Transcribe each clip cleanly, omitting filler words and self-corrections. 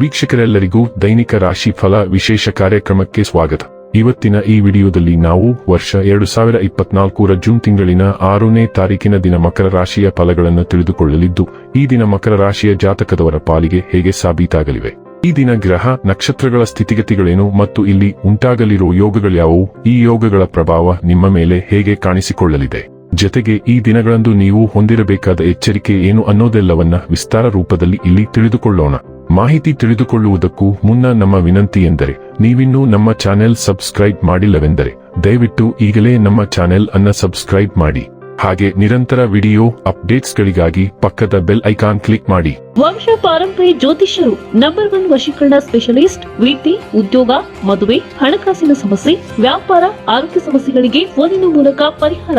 ವೀಕ್ಷಕರೆಲ್ಲರಿಗೂ ದೈನಿಕ ರಾಶಿ ಫಲ ವಿಶೇಷ ಕಾರ್ಯಕ್ರಮಕ್ಕೆ ಸ್ವಾಗತ. ಇವತ್ತಿನ ಈ ವಿಡಿಯೋದಲ್ಲಿ ನಾವು ವರ್ಷ 2024ರ ಜೂನ್ ತಿಂಗಳಿನ 6ನೇ ತಾರೀಕಿನ ದಿನ ಮಕರ ರಾಶಿಯ ಫಲಗಳನ್ನು ತಿಳಿದುಕೊಳ್ಳಲಿದ್ದು, ಈ ದಿನ ಮಕರ ರಾಶಿಯ ಜಾತಕದವರ ಪಾಲಿಗೆ ಹೇಗೆ ಸಾಬೀತಾಗಲಿವೆ, ಈ ದಿನ ಗ್ರಹ ನಕ್ಷತ್ರಗಳ ಸ್ಥಿತಿಗತಿಗಳೇನು ಮತ್ತು ಇಲ್ಲಿ ಉಂಟಾಗಲಿರುವ ಯೋಗಗಳ್ಯಾವುವು, ಈ ಯೋಗಗಳ ಪ್ರಭಾವ ನಿಮ್ಮ ಮೇಲೆ ಹೇಗೆ ಕಾಣಿಸಿಕೊಳ್ಳಲಿದೆ, ಜೊತೆಗೆ ಈ ದಿನಗಳಂದು ನೀವು ಹೊಂದಿರಬೇಕಾದ ಎಚ್ಚರಿಕೆ ಏನು ಅನ್ನೋದೆಲ್ಲವನ್ನ ವಿಸ್ತಾರ ರೂಪದಲ್ಲಿ ಇಲ್ಲಿ ತಿಳಿದುಕೊಳ್ಳೋಣ. ಮಾಹಿತಿ ತಿಳಿದುಕೊಳ್ಳುವುದಕ್ಕೂ ಮುನ್ನ ನಮ್ಮ ವಿನಂತಿ ಎಂದರೆ, ನೀವಿನ್ನೂ ನಮ್ಮ ಚಾನೆಲ್ ಸಬ್ಸ್ಕ್ರೈಬ್ ಮಾಡಿಲ್ಲವೆಂದರೆ ದಯವಿಟ್ಟು ಈಗಲೇ ನಮ್ಮ ಚಾನೆಲ್ ಅನ್ನ ಸಬ್ಸ್ಕ್ರೈಬ್ ಮಾಡಿ. ಹಾಗೆ ನಿರಂತರ ವಿಡಿಯೋ ಅಪ್ಡೇಟ್ಸ್ಗಳಿಗಾಗಿ ಪಕ್ಕದ ಬೆಲ್ ಐಕಾನ್ ಕ್ಲಿಕ್ ಮಾಡಿ. ವಂಶ ಪಾರಂಪರ್ಯ ಜ್ಯೋತಿಷ್ಯರು ನಂಬರ್ 1 ವಶೀಕರಣ ಸ್ಪೆಷಲಿಸ್ಟ್. ವೃತ್ತಿ, ಉದ್ಯೋಗ, ಮದುವೆ, ಹಣಕಾಸಿನ ಸಮಸ್ಯೆ, ವ್ಯಾಪಾರ, ಆರೋಗ್ಯ ಸಮಸ್ಯೆಗಳಿಗೆ ಫೋನಿನ ಮೂಲಕ ಪರಿಹಾರ.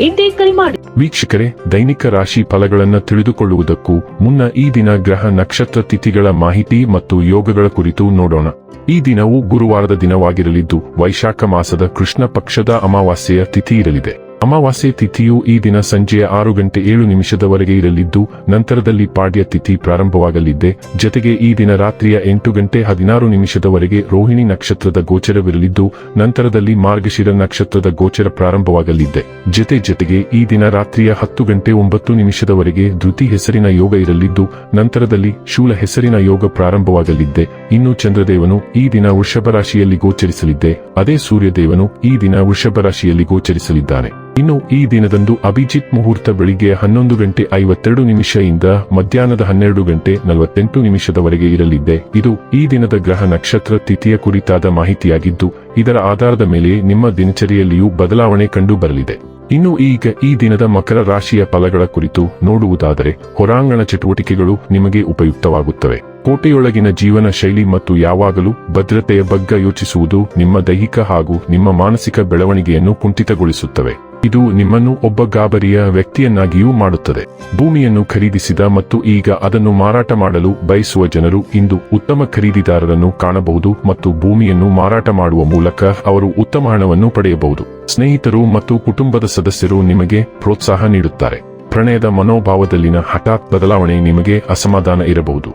ಇಂದೇ ಕರೆ ಮಾಡಿ. ವೀಕ್ಷಕರೇ, ದೈನಿಕ ರಾಶಿ ಫಲಗಳನ್ನು ತಿಳಿದುಕೊಳ್ಳುವುದಕ್ಕೂ ಮುನ್ನ ಈ ದಿನ ಗ್ರಹ ನಕ್ಷತ್ರ ತಿಥಿಗಳ ಮಾಹಿತಿ ಮತ್ತು ಯೋಗಗಳ ಕುರಿತು ನೋಡೋಣ. ಈ ದಿನವು ಗುರುವಾರದ ದಿನವಾಗಿರಲಿದ್ದು, ವೈಶಾಖ ಮಾಸದ ಕೃಷ್ಣ ಪಕ್ಷದ ಅಮಾವಾಸ್ಯೆಯ ತಿಥಿ ಇರಲಿದೆ. ಅಮಾವಾಸ್ಯೆ ತಿಥಿಯು ಈ ದಿನ ಸಂಜೆಯ 6:07 ಇರಲಿದ್ದು, ನಂತರದಲ್ಲಿ ಪಾಡ್ಯ ತಿಥಿ ಪ್ರಾರಂಭವಾಗಲಿದೆ. ಜೊತೆಗೆ ಈ ದಿನ ರಾತ್ರಿಯ 8:16 ರೋಹಿಣಿ ನಕ್ಷತ್ರದ ಗೋಚರವಿರಲಿದ್ದು, ನಂತರದಲ್ಲಿ ಮಾರ್ಗಶಿರ ನಕ್ಷತ್ರದ ಗೋಚರ ಪ್ರಾರಂಭವಾಗಲಿದೆ. ಜೊತೆಗೆ ಈ ದಿನ ರಾತ್ರಿಯ 10:09 ಧೃತಿ ಹೆಸರಿನ ಯೋಗ ಇರಲಿದ್ದು, ನಂತರದಲ್ಲಿ ಶೂಲ ಹೆಸರಿನ ಯೋಗ ಪ್ರಾರಂಭವಾಗಲಿದೆ. ಇನ್ನು ಚಂದ್ರದೇವನು ಈ ದಿನ ವೃಷಭ ರಾಶಿಯಲ್ಲಿ ಗೋಚರಿಸಲಿದೆ. ಅದೇ ಸೂರ್ಯದೇವನು ಈ ದಿನ ವೃಷಭ ರಾಶಿಯಲ್ಲಿ ಗೋಚರಿಸಲಿದ್ದಾನೆ. ಇನ್ನು ಈ ದಿನದಂದು ಅಭಿಜಿತ್ ಮುಹೂರ್ತ ಬೆಳಿಗ್ಗೆ 11:52 ಇಂದ ಮಧ್ಯಾಹ್ನದ 12:48 ಇರಲಿದೆ. ಇದು ಈ ದಿನದ ಗ್ರಹ ನಕ್ಷತ್ರ ತಿಥಿಯ ಕುರಿತಾದ ಮಾಹಿತಿಯಾಗಿದ್ದು, ಇದರ ಆಧಾರದ ಮೇಲೆ ನಿಮ್ಮ ದಿನಚರಿಯಲ್ಲಿಯೂ ಬದಲಾವಣೆ ಕಂಡು ಬರಲಿದೆ. ಇನ್ನು ಈಗ ಈ ದಿನದ ಮಕರ ರಾಶಿಯ ಫಲಗಳ ಕುರಿತು ನೋಡುವುದಾದರೆ, ಹೊರಾಂಗಣ ಚಟುವಟಿಕೆಗಳು ನಿಮಗೆ ಉಪಯುಕ್ತವಾಗುತ್ತವೆ. ಕೋಟೆಯೊಳಗಿನ ಜೀವನ ಶೈಲಿ ಮತ್ತು ಯಾವಾಗಲೂ ಭದ್ರತೆಯ ಬಗ್ಗೆ ಯೋಚಿಸುವುದು ನಿಮ್ಮ ದೈಹಿಕ ಹಾಗೂ ನಿಮ್ಮ ಮಾನಸಿಕ ಬೆಳವಣಿಗೆಯನ್ನು ಕುಂಠಿತಗೊಳಿಸುತ್ತವೆ. ಇದು ನಿಮ್ಮನ್ನು ಒಬ್ಬ ಗಾಬರಿಯ ವ್ಯಕ್ತಿಯನ್ನಾಗಿಯೂ ಮಾಡುತ್ತದೆ. ಭೂಮಿಯನ್ನು ಖರೀದಿಸಿದ ಮತ್ತು ಈಗ ಅದನ್ನು ಮಾರಾಟ ಮಾಡಲು ಬಯಸುವ ಜನರು ಇಂದು ಉತ್ತಮ ಖರೀದಿದಾರರನ್ನು ಕಾಣಬಹುದು ಮತ್ತು ಭೂಮಿಯನ್ನು ಮಾರಾಟ ಮಾಡುವ ಮೂಲಕ ಅವರು ಉತ್ತಮ ಹಣವನ್ನು ಪಡೆಯಬಹುದು. ಸ್ನೇಹಿತರು ಮತ್ತು ಕುಟುಂಬದ ಸದಸ್ಯರು ನಿಮಗೆ ಪ್ರೋತ್ಸಾಹ ನೀಡುತ್ತಾರೆ. ಪ್ರಣಯದ ಮನೋಭಾವದಲ್ಲಿನ ಹಠಾತ್ ಬದಲಾವಣೆ ನಿಮಗೆ ಅಸಮಾಧಾನ ಇರಬಹುದು.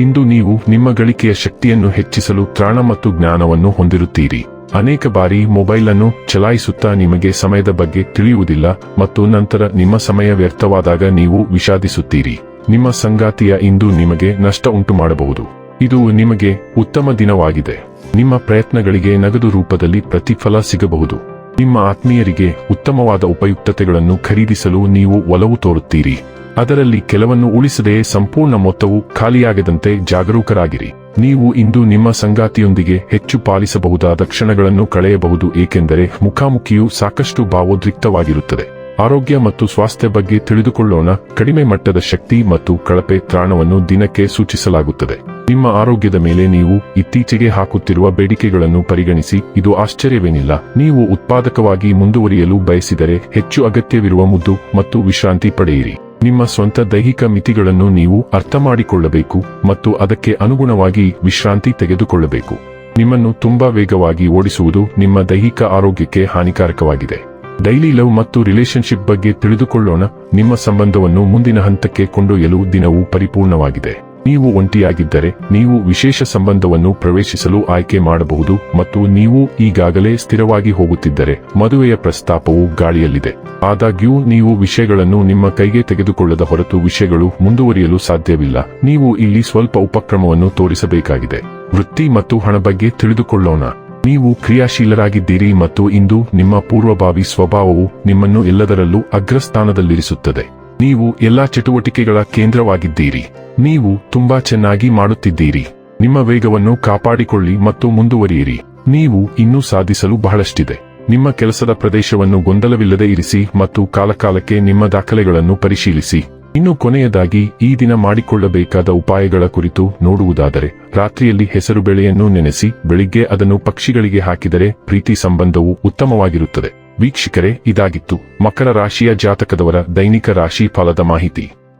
ಇಂದು ನೀವು ನಿಮ್ಮ ಗಳಿಕೆಯ ಶಕ್ತಿಯನ್ನು ಹೆಚ್ಚಿಸಲು ತ್ರಾಣ ಮತ್ತು ಜ್ಞಾನವನ್ನು ಹೊಂದಿರುತ್ತೀರಿ. ಅನೇಕ ಬಾರಿ ಮೊಬೈಲ್ ಅನ್ನು ಚಲಾಯಿಸುತ್ತಾ ನಿಮಗೆ ಸಮಯದ ಬಗ್ಗೆ ತಿಳಿಯುವುದಿಲ್ಲ ಮತ್ತು ನಂತರ ನಿಮ್ಮ ಸಮಯ ವ್ಯರ್ಥವಾದಾಗ ನೀವು ವಿಷಾದಿಸುತ್ತೀರಿ. ನಿಮ್ಮ ಸಂಗಾತಿಯ ಇಂದು ನಿಮಗೆ ನಷ್ಟ ಉಂಟು ಮಾಡಬಹುದು. ಇದು ನಿಮಗೆ ಉತ್ತಮ ದಿನವಾಗಿದೆ. ನಿಮ್ಮ ಪ್ರಯತ್ನಗಳಿಗೆ ನಗದು ರೂಪದಲ್ಲಿ ಪ್ರತಿಫಲ ಸಿಗಬಹುದು. ನಿಮ್ಮ ಆತ್ಮೀಯರಿಗೆ ಉತ್ತಮವಾದ ಉಪಯುಕ್ತತೆಗಳನ್ನು ಖರೀದಿಸಲು ನೀವು ಒಲವು ತೋರುತ್ತೀರಿ. ಅದರಲ್ಲಿ ಕೆಲವನ್ನು ಉಳಿಸದೆ ಸಂಪೂರ್ಣ ಮೊತ್ತವು ಖಾಲಿಯಾಗದಂತೆ ಜಾಗರೂಕರಾಗಿರಿ. ನೀವು ಇಂದು ನಿಮ್ಮ ಸಂಗಾತಿಯೊಂದಿಗೆ ಹೆಚ್ಚು ಪಾಲಿಸಬಹುದಾದ ಕ್ಷಣಗಳನ್ನು ಕಳೆಯಬಹುದು, ಏಕೆಂದರೆ ಮುಖಾಮುಖಿಯು ಸಾಕಷ್ಟು ಭಾವೋದ್ರಿಕ್ತವಾಗಿರುತ್ತದೆ. ಆರೋಗ್ಯ ಮತ್ತು ಸ್ವಾಸ್ಥ್ಯ ಬಗ್ಗೆ ತಿಳಿದುಕೊಳ್ಳೋಣ. ಕಡಿಮೆ ಮಟ್ಟದ ಶಕ್ತಿ ಮತ್ತು ಕಳಪೆ ತ್ರಾಣವನ್ನು ದಿನಕ್ಕೆ ಸೂಚಿಸಲಾಗುತ್ತದೆ. ನಿಮ್ಮ ಆರೋಗ್ಯದ ಮೇಲೆ ನೀವು ಇತ್ತೀಚೆಗೆ ಹಾಕುತ್ತಿರುವ ಬೇಡಿಕೆಗಳನ್ನು ಪರಿಗಣಿಸಿ, ಇದು ಆಶ್ಚರ್ಯವೇನಿಲ್ಲ. ನೀವು ಉತ್ಪಾದಕವಾಗಿ ಮುಂದುವರಿಯಲು ಬಯಸಿದರೆ ಹೆಚ್ಚು ಅಗತ್ಯವಿರುವ ಮುದ್ದು ಮತ್ತು ವಿಶ್ರಾಂತಿ ಪಡೆಯಿರಿ. ನಿಮ್ಮ ಸ್ವಂತ ದೈಹಿಕ ಮಿತಿಗಳನ್ನು ನೀವು ಅರ್ಥಮಾಡಿಕೊಳ್ಳಬೇಕು ಮತ್ತು ಅದಕ್ಕೆ ಅನುಗುಣವಾಗಿ ವಿಶ್ರಾಂತಿ ತೆಗೆದುಕೊಳ್ಳಬೇಕು. ನಿಮ್ಮನ್ನು ತುಂಬಾ ವೇಗವಾಗಿ ಓಡಿಸುವುದು ನಿಮ್ಮ ದೈಹಿಕ ಆರೋಗ್ಯಕ್ಕೆ ಹಾನಿಕಾರಕವಾಗಿದೆ. ಡೈಲಿ ಲವ್ ಮತ್ತು ರಿಲೇಶನ್ಶಿಪ್ ಬಗ್ಗೆ ತಿಳಿದುಕೊಳ್ಳೋಣ. ನಿಮ್ಮ ಸಂಬಂಧವನ್ನು ಮುಂದಿನ ಹಂತಕ್ಕೆ ಕೊಂಡೊಯ್ಯಲು ದಿನವು ಪರಿಪೂರ್ಣವಾಗಿದೆ. ನೀವು ಒಂಟಿಯಾಗಿದ್ದರೆ ನೀವು ವಿಶೇಷ ಸಂಬಂಧವನ್ನು ಪ್ರವೇಶಿಸಲು ಆಯ್ಕೆ ಮಾಡಬಹುದು ಮತ್ತು ನೀವು ಈಗಾಗಲೇ ಸ್ಥಿರವಾಗಿ ಹೋಗುತ್ತಿದ್ದರೆ ಮದುವೆಯ ಪ್ರಸ್ತಾಪವು ಗಾಳಿಯಲ್ಲಿದೆ. ಆದಾಗ್ಯೂ ನೀವು ವಿಷಯಗಳನ್ನು ನಿಮ್ಮ ಕೈಗೆ ತೆಗೆದುಕೊಳ್ಳದ ಹೊರತು ವಿಷಯಗಳು ಮುಂದುವರಿಯಲು ಸಾಧ್ಯವಿಲ್ಲ. ನೀವು ಇಲ್ಲಿ ಸ್ವಲ್ಪ ಉಪಕ್ರಮವನ್ನು ತೋರಿಸಬೇಕಾಗಿದೆ. ವೃತ್ತಿ ಮತ್ತು ಹಣ ಬಗ್ಗೆ ತಿಳಿದುಕೊಳ್ಳೋಣ. ನೀವು ಕ್ರಿಯಾಶೀಲರಾಗಿದ್ದೀರಿ ಮತ್ತು ಇಂದು ನಿಮ್ಮ ಪೂರ್ವಭಾವಿ ಸ್ವಭಾವವು ನಿಮ್ಮನ್ನು ಎಲ್ಲದರಲ್ಲೂ ಅಗ್ರಸ್ಥಾನದಲ್ಲಿರಿಸುತ್ತದೆ. ನೀವು ಎಲ್ಲಾ ಚಟುವಟಿಕೆಗಳ ಕೇಂದ್ರವಾಗಿದ್ದೀರಿ. ನೀವು ತುಂಬಾ ಚೆನ್ನಾಗಿ ಮಾಡುತ್ತಿದ್ದೀರಿ. ನಿಮ್ಮ ವೇಗವನ್ನು ಕಾಪಾಡಿಕೊಳ್ಳಿ ಮತ್ತು ಮುಂದುವರಿಯಿರಿ. ನೀವು ಇನ್ನೂ ಸಾಧಿಸಲು ಬಹಳಷ್ಟಿದೆ. ನಿಮ್ಮ ಕೆಲಸದ ಪ್ರದೇಶವನ್ನು ಗೊಂದಲವಿಲ್ಲದೆ ಇರಿಸಿ ಮತ್ತು ಕಾಲಕಾಲಕ್ಕೆ ನಿಮ್ಮ ದಾಖಲೆಗಳನ್ನು ಪರಿಶೀಲಿಸಿ. ಇನ್ನು ಕೊನೆಯದಾಗಿ ಈ ದಿನ ಮಾಡಿಕೊಳ್ಳಬೇಕಾದ ಉಪಾಯಗಳ ಕುರಿತು ನೋಡುವುದಾದರೆ, ರಾತ್ರಿಯಲ್ಲಿ ಹೆಸರುಬೇಳೆಯನ್ನು ನೆನೆಸಿ ಬೆಳಿಗ್ಗೆ ಅದನ್ನು ಪಕ್ಷಿಗಳಿಗೆ ಹಾಕಿದರೆ ಪ್ರೀತಿ ಸಂಬಂಧವು ಉತ್ತಮವಾಗಿರುತ್ತದೆ. ವೀಕ್ಷಕರೇ, ಇದಾಗಿತ್ತು ಮಕರ ರಾಶಿಯ ಜಾತಕದವರ ದೈನಿಕ ರಾಶಿ ಫಲದ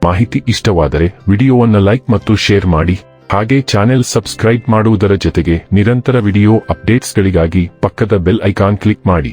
ಮಾಹಿತಿ ಇಷ್ಟವಾದರೆ ವಿಡಿಯೋವನ್ನು ಲೈಕ್ ಮತ್ತು ಶೇರ್ ಮಾಡಿ. ಹಾಗೆ ಚಾನೆಲ್ ಸಬ್ಸ್ಕ್ರೈಬ್ ಮಾಡುವುದರ ಜೊತೆಗೆ ನಿರಂತರ ವಿಡಿಯೋ ಅಪ್ಡೇಟ್ಸ್ಗಳಿಗಾಗಿ ಪಕ್ಕದ ಬೆಲ್ ಐಕಾನ್ ಕ್ಲಿಕ್ ಮಾಡಿ.